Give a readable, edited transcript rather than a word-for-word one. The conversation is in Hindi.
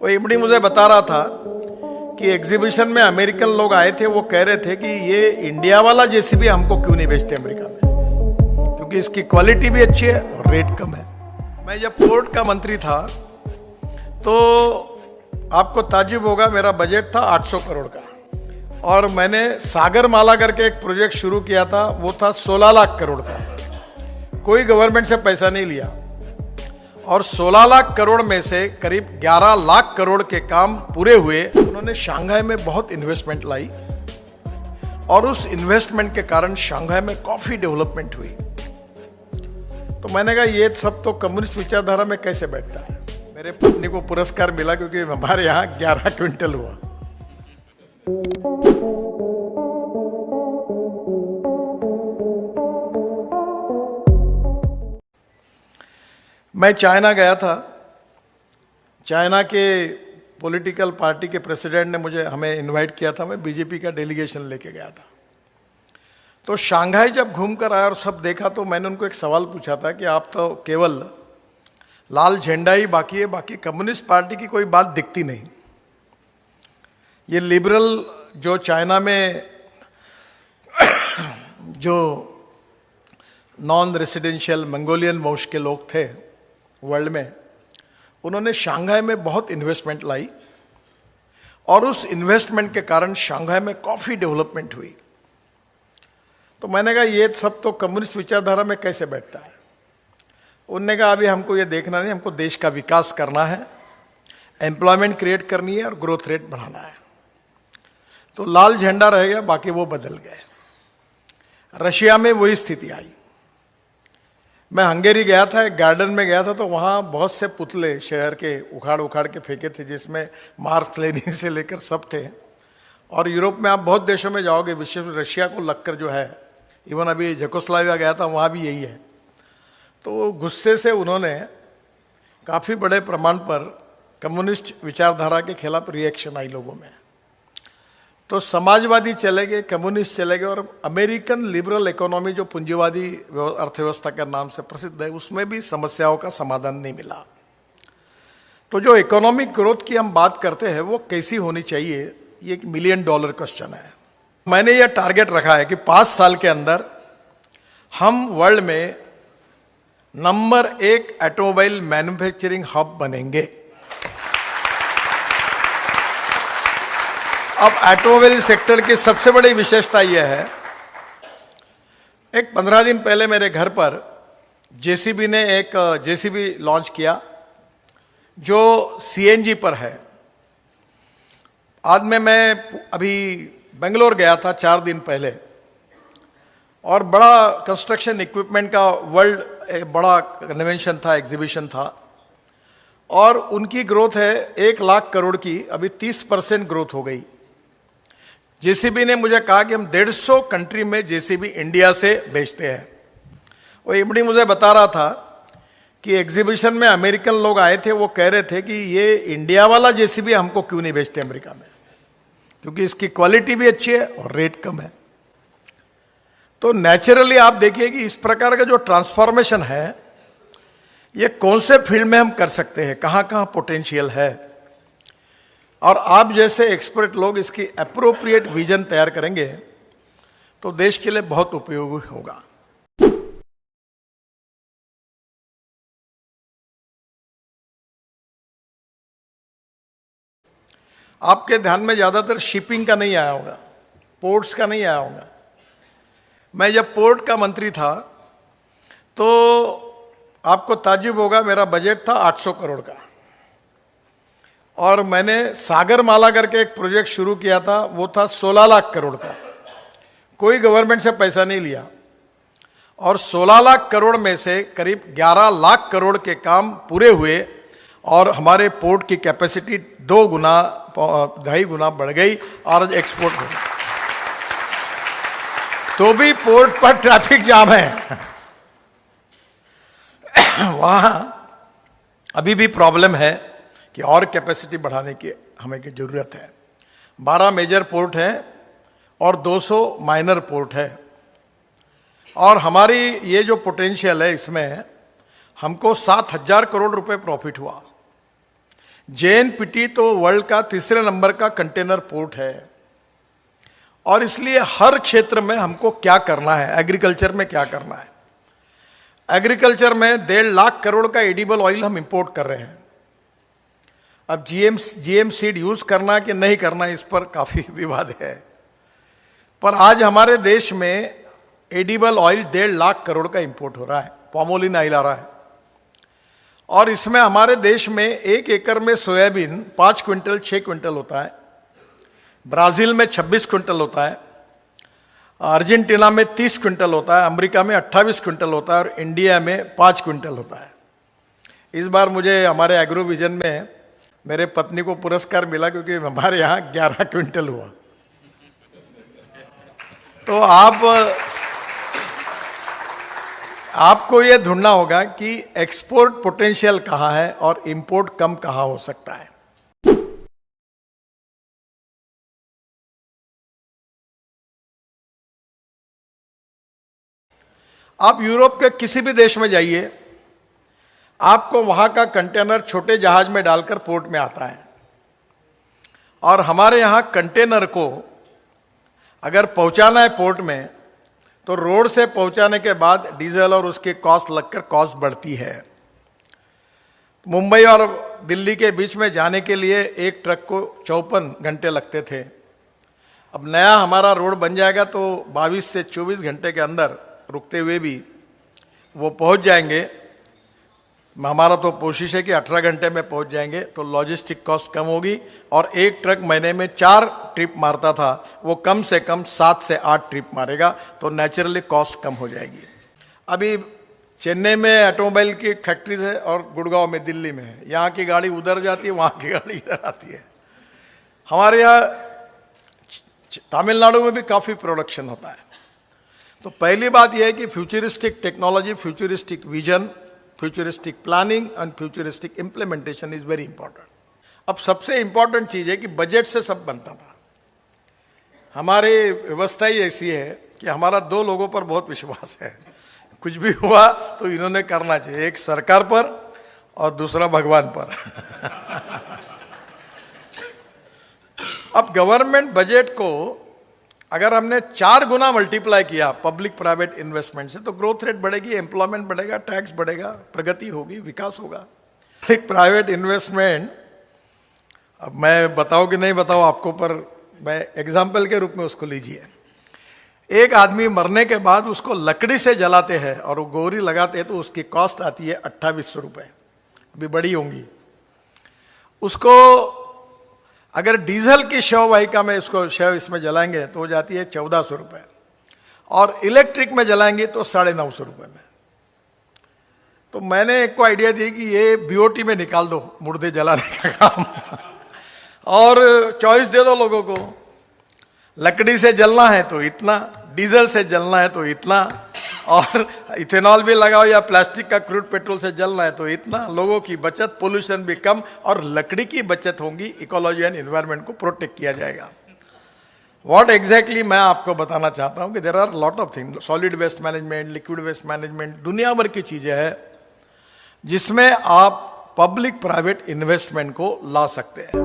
वो एमडी मुझे बता रहा था कि एग्जीबिशन में अमेरिकन लोग आए थे, वो कह रहे थे कि ये इंडिया वाला जेसीबी हमको क्यों नहीं बेचते अमेरिका में, क्योंकि इसकी क्वालिटी भी अच्छी है और रेट कम है। मैं जब पोर्ट का मंत्री था तो आपको ताज्जुब होगा, मेरा बजट था 800 करोड़ का और मैंने सागरमाला करके एक प्रोजेक्ट शुरू किया था, वो था 16 लाख करोड़ का। कोई गवर्नमेंट से पैसा नहीं लिया और 16 लाख करोड़ में से करीब 11 लाख करोड़ के काम पूरे हुए। उन्होंने शंघाई में बहुत इन्वेस्टमेंट लाई और उस इन्वेस्टमेंट के कारण शंघाई में काफी डेवलपमेंट हुई। तो मैंने कहा ये सब तो कम्युनिस्ट विचारधारा में कैसे बैठता है। मेरे पत्नी को पुरस्कार मिला क्योंकि हमारे यहाँ 11 क्विंटल हुआ। मैं चाइना गया था। चाइना के पॉलिटिकल पार्टी के प्रेसिडेंट ने हमें इनवाइट किया था। मैं बीजेपी का डेलीगेशन लेके गया था। तो शंघाई जब घूम कर आया और सब देखा तो मैंने उनको एक सवाल पूछा था कि आप तो केवल लाल झंडा ही बाकी है, बाकी कम्युनिस्ट पार्टी की कोई बात दिखती नहीं। ये लिबरल जो चाइना में जो नॉन रेसिडेंशियल मंगोलियन वंश के लोग थे वर्ल्ड में, उन्होंने शंघाई में बहुत इन्वेस्टमेंट लाई और उस इन्वेस्टमेंट के कारण शंघाई में काफी डेवलपमेंट हुई। तो मैंने कहा ये सब तो कम्युनिस्ट विचारधारा में कैसे बैठता है। उन्होंने कहा अभी हमको ये देखना नहीं, हमको देश का विकास करना है, एम्प्लॉयमेंट क्रिएट करनी है और ग्रोथ रेट बढ़ाना है। तो लाल झंडा रह गया, बाकी वो बदल गए। रशिया में वही स्थिति आई। मैं हंगेरी गया था, एक गार्डन में गया था, तो वहाँ बहुत से पुतले शहर के उखाड़ उखाड़ के फेंके थे, जिसमें मार्क्स लेनिन से लेकर सब थे। और यूरोप में आप बहुत देशों में जाओगे, विशेष रशिया को लगकर जो है, इवन अभी ज़ेकोस्लोवाकिया गया था, वहाँ भी यही है। तो गुस्से से उन्होंने काफ़ी बड़े प्रमाण पर कम्युनिस्ट विचारधारा के खिलाफ रिएक्शन आई लोगों में। तो समाजवादी चले गए, कम्युनिस्ट चले गए और अमेरिकन लिबरल इकोनॉमी जो पूंजीवादी अर्थव्यवस्था के नाम से प्रसिद्ध है, उसमें भी समस्याओं का समाधान नहीं मिला। तो जो इकोनॉमिक ग्रोथ की हम बात करते हैं वो कैसी होनी चाहिए, ये $1 मिलियन क्वेश्चन है। मैंने ये टारगेट रखा है कि 5 साल के अंदर हम वर्ल्ड में नंबर 1 ऑटोमोबाइल मैन्युफैक्चरिंग हब बनेंगे। अब ऑटोमोबाइल सेक्टर की सबसे बड़ी विशेषता यह है, एक 15 दिन पहले मेरे घर पर जेसीबी ने एक जेसीबी लॉन्च किया जो सीएनजी पर है। आज में मैं अभी बेंगलोर गया था 4 दिन पहले और बड़ा कंस्ट्रक्शन इक्विपमेंट का वर्ल्ड बड़ा कन्वेंशन था, एग्जीबिशन था और उनकी ग्रोथ है 1 लाख करोड़ की, अभी 30% ग्रोथ हो गई। जेसीबी ने मुझे कहा कि हम 150 कंट्री में जेसीबी इंडिया से बेचते हैं। वो एमडी मुझे बता रहा था कि एग्जीबिशन में अमेरिकन लोग आए थे, वो कह रहे थे कि ये इंडिया वाला जेसीबी हमको क्यों नहीं बेचते अमेरिका में, क्योंकि इसकी क्वालिटी भी अच्छी है और रेट कम है। तो नेचुरली आप देखिए कि इस प्रकार का जो ट्रांसफॉर्मेशन है, ये कौन से फील्ड में हम कर सकते हैं, कहां कहां पोटेंशियल है, और आप जैसे एक्सपर्ट लोग इसकी एप्रोप्रिएट विजन तैयार करेंगे तो देश के लिए बहुत उपयोगी होगा। आपके ध्यान में ज्यादातर शिपिंग का नहीं आया होगा, पोर्ट्स का नहीं आया होगा। मैं जब पोर्ट का मंत्री था तो आपको ताज्जुब होगा, मेरा बजट था 800 करोड़ का और मैंने सागरमाला करके एक प्रोजेक्ट शुरू किया था, वो था 16 लाख करोड़ का। कोई गवर्नमेंट से पैसा नहीं लिया और 16 लाख करोड़ में से करीब 11 लाख करोड़ के काम पूरे हुए और हमारे पोर्ट की कैपेसिटी 2 गुना 2.5 गुना बढ़ गई और एक्सपोर्ट हो गई। तो भी पोर्ट पर ट्रैफिक जाम है वहां अभी भी प्रॉब्लम है कि और कैपेसिटी बढ़ाने की हमें की जरूरत है। 12 मेजर पोर्ट है और 200 माइनर पोर्ट है और हमारी ये जो पोटेंशियल है, इसमें हमको 7,000 करोड़ रुपए प्रॉफिट हुआ। जेएनपीटी तो वर्ल्ड का तीसरे नंबर का कंटेनर पोर्ट है, और इसलिए हर क्षेत्र में हमको क्या करना है, एग्रीकल्चर में क्या करना है। एग्रीकल्चर में 1.5 लाख करोड़ का एडिबल ऑयल हम इंपोर्ट कर रहे हैं। अब जीएम सीड यूज करना कि नहीं करना, इस पर काफी विवाद है, पर आज हमारे देश में एडिबल ऑयल 1.5 लाख करोड़ का इंपोर्ट हो रहा है, पॉमोलिन ऑयल आ रहा है, और इसमें हमारे देश में 1 एकड़ में सोयाबीन 5 क्विंटल 6 क्विंटल होता है, ब्राजील में 26 क्विंटल होता है, अर्जेंटीना में 30 क्विंटल होता है, अमेरिका में 28 क्विंटल होता है, और इंडिया में 5 क्विंटल होता है। इस बार मुझे हमारे एग्रो विजन में मेरे पत्नी को पुरस्कार मिला, क्योंकि हमारे यहाँ 11 क्विंटल हुआ। तो आपको यह ढूंढना होगा कि एक्सपोर्ट पोटेंशियल कहाँ है और इंपोर्ट कम कहाँ हो सकता है। आप यूरोप के किसी भी देश में जाइए, आपको वहां का कंटेनर छोटे जहाज में डालकर पोर्ट में आता है, और हमारे यहां कंटेनर को अगर पहुंचाना है पोर्ट में, तो रोड से पहुंचाने के बाद डीजल और उसके कॉस्ट लगकर कॉस्ट बढ़ती है। मुंबई और दिल्ली के बीच में जाने के लिए एक ट्रक को 54 घंटे लगते थे। अब नया हमारा रोड बन जाएगा तो 22 से 24 घंटे के अंदर रुकते हुए भी वो पहुंच जाएंगे। हमारा तो कोशिश है कि 18 घंटे में पहुंच जाएंगे, तो लॉजिस्टिक कॉस्ट कम होगी, और एक ट्रक महीने में 4 ट्रिप मारता था, वो कम से कम 7 से 8 ट्रिप मारेगा, तो नेचुरली कॉस्ट कम हो जाएगी। अभी चेन्नई में ऑटोमोबाइल की फैक्ट्रीज है और गुड़गांव में, दिल्ली में है। यहाँ की गाड़ी उधर जाती है, वहाँ की गाड़ी इधर आती है। हमारे यहाँ तमिलनाडु में भी काफ़ी प्रोडक्शन होता है। तो पहली बात यह है कि futuristic technology, futuristic vision, futuristic planning and futuristic implementation is very important. अब सबसे इंपॉर्टेंट चीज है कि बजट से सब बनता था। हमारी व्यवस्था ही ऐसी है कि हमारा 2 लोगों पर बहुत विश्वास है, कुछ भी हुआ तो इन्होंने करना चाहिए, एक सरकार पर और दूसरा भगवान पर। अब गवर्नमेंट बजट को अगर हमने 4 गुना मल्टीप्लाई किया पब्लिक प्राइवेट इन्वेस्टमेंट से, तो ग्रोथ रेट बढ़ेगी, एम्प्लॉयमेंट बढ़ेगा, टैक्स बढ़ेगा, प्रगति होगी, विकास होगा। पब्लिक प्राइवेट इन्वेस्टमेंट, अब मैं बताऊं कि नहीं बताऊं आपको, पर मैं एग्जाम्पल के रूप में उसको लीजिए। एक आदमी मरने के बाद उसको लकड़ी से जलाते हैं और वो गोरी लगाते हैं, तो उसकी कॉस्ट आती है 2800 रुपये, अभी बड़ी होंगी। उसको अगर डीजल की शव वाहिका में इसको शव इसमें जलाएंगे तो हो जाती है 1400 रुपये, और इलेक्ट्रिक में जलाएंगे तो 950 रुपये में। तो मैंने एक को आइडिया दी कि ये बीओटी में निकाल दो मुर्दे जलाने का काम, और चॉइस दे दो लोगों को, लकड़ी से जलना है तो इतना, डीजल से जलना है तो इतना, और इथेनॉल भी लगाओ या प्लास्टिक का क्रूड पेट्रोल से जलना है तो इतना। लोगों की बचत, पोल्यूशन भी कम, और लकड़ी की बचत होगी, इकोलॉजी एंड एनवायरनमेंट को प्रोटेक्ट किया जाएगा। व्हाट एग्जैक्टली मैं आपको बताना चाहता हूं कि there are lot of thing, solid waste management, liquid waste management, दुनिया भर की चीजें हैं जिसमें आप पब्लिक प्राइवेट इन्वेस्टमेंट को ला सकते हैं।